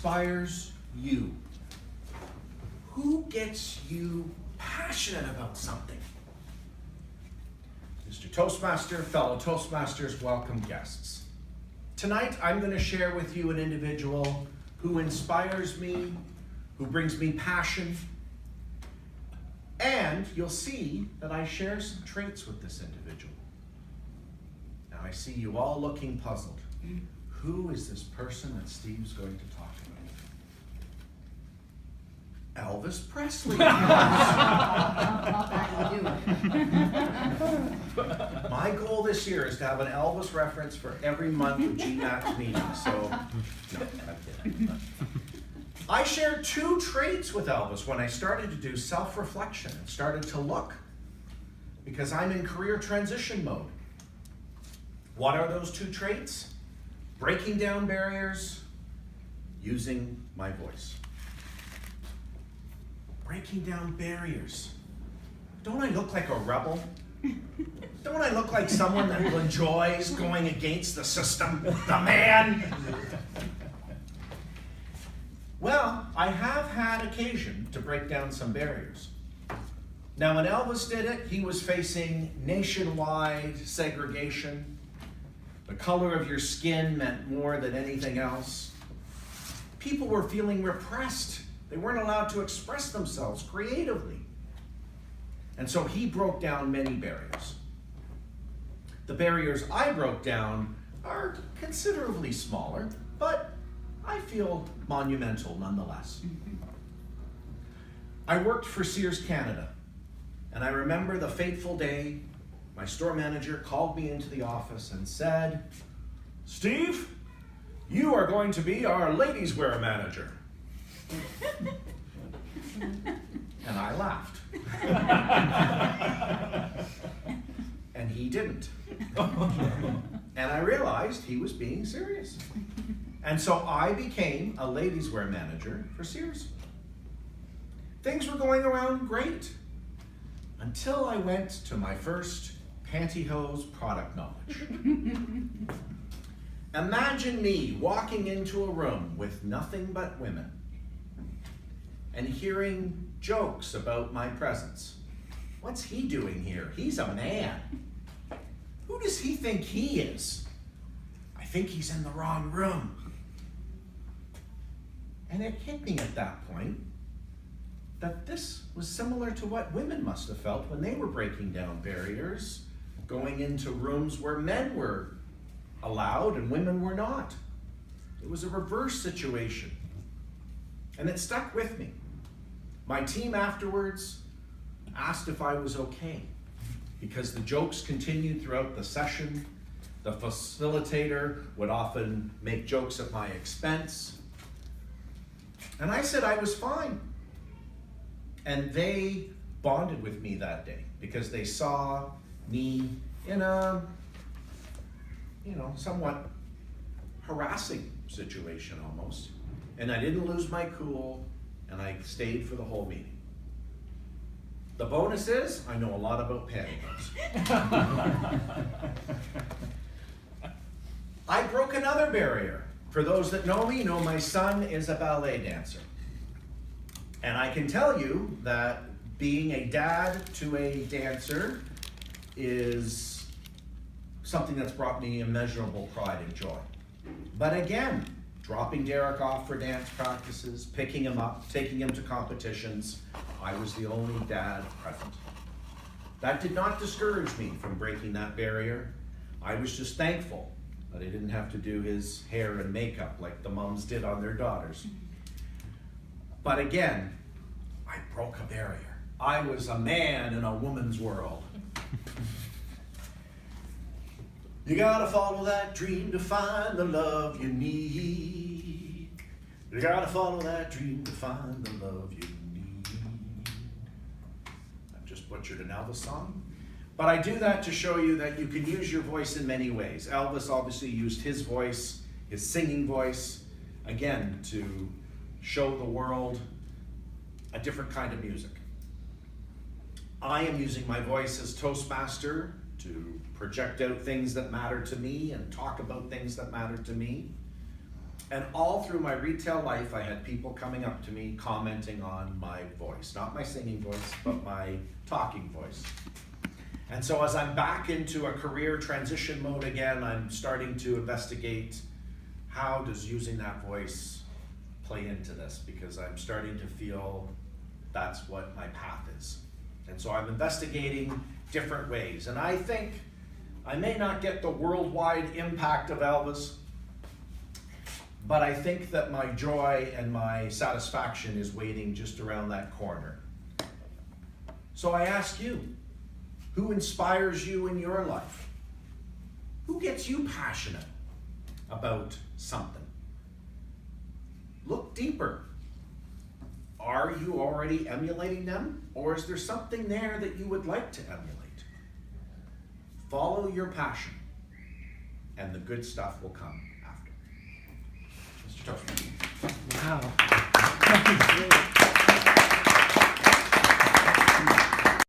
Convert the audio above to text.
inspires you? Who gets you passionate about something? Mr. Toastmaster, fellow Toastmasters, welcome guests. Tonight I'm going to share with you an individual who inspires me, who brings me passion, and you'll see that I share some traits with this individual. Now I see you all looking puzzled. Who is this person that Steve's going to talk about? Elvis Presley. My goal this year is to have an Elvis reference for every month of GMAT meeting, so no, I'm kidding. I shared 2 traits with Elvis when I started to do self-reflection and started to look, because I'm in career transition mode. What are those 2 traits? Breaking down barriers, using my voice. Breaking down barriers. Don't I look like a rebel? Don't I look like someone that enjoys going against the system, the man? Well, I have had occasion to break down some barriers. Now, when Elvis did it, he was facing nationwide segregation. The color of your skin meant more than anything else. People were feeling repressed. They weren't allowed to express themselves creatively. And so he broke down many barriers. The barriers I broke down are considerably smaller, but I feel monumental nonetheless. I worked for Sears Canada, and I remember the fateful day my store manager called me into the office and said, "Steve, you are going to be our ladies' wear manager." And I laughed. And he didn't. And I realized he was being serious. And so I became a ladies' wear manager for Sears. Things were going around great until I went to my first pantyhose product knowledge. Imagine me walking into a room with nothing but women and hearing jokes about my presence. What's he doing here? He's a man. Who does he think he is? I think he's in the wrong room. And it hit me at that point that this was similar to what women must have felt when they were breaking down barriers, going into rooms where men were allowed and women were not. It was a reverse situation. And it stuck with me. My team afterwards asked if I was okay, because the jokes continued throughout the session. The facilitator would often make jokes at my expense. And I said I was fine. And they bonded with me that day because they saw me in a, somewhat harassing situation almost. And I didn't lose my cool, and I stayed for the whole meeting. The bonus is, I know a lot about pantyhose. I broke another barrier. For those that know me, know my son is a ballet dancer. And I can tell you that being a dad to a dancer is something that's brought me immeasurable pride and joy. But again, dropping Derek off for dance practices, picking him up, taking him to competitions, I was the only dad present. That did not discourage me from breaking that barrier. I was just thankful that I didn't have to do his hair and makeup like the moms did on their daughters. But again, I broke a barrier. I was a man in a woman's world. You gotta follow that dream to find the love you need. You gotta follow that dream to find the love you need. I've just butchered an Elvis song. But I do that to show you that you can use your voice in many ways. Elvis obviously used his voice, his singing voice, again, to show the world a different kind of music. I am using my voice as Toastmaster to project out things that matter to me and talk about things that matter to me. And all through my retail life, I had people coming up to me commenting on my voice. Not my singing voice, but my talking voice. And so as I'm back into a career transition mode again, I'm starting to investigate how does using that voice play into this, because I'm starting to feel that's what my path is. And so I'm investigating different ways. And I think I may not get the worldwide impact of Elvis, but I think that my joy and my satisfaction is waiting just around that corner. So I ask you, who inspires you in your life? Who gets you passionate about something? Look deeper. Are you already emulating them? Or is there something there that you would like to emulate? Follow your passion, and the good stuff will come after. Mr. Toastman. Wow.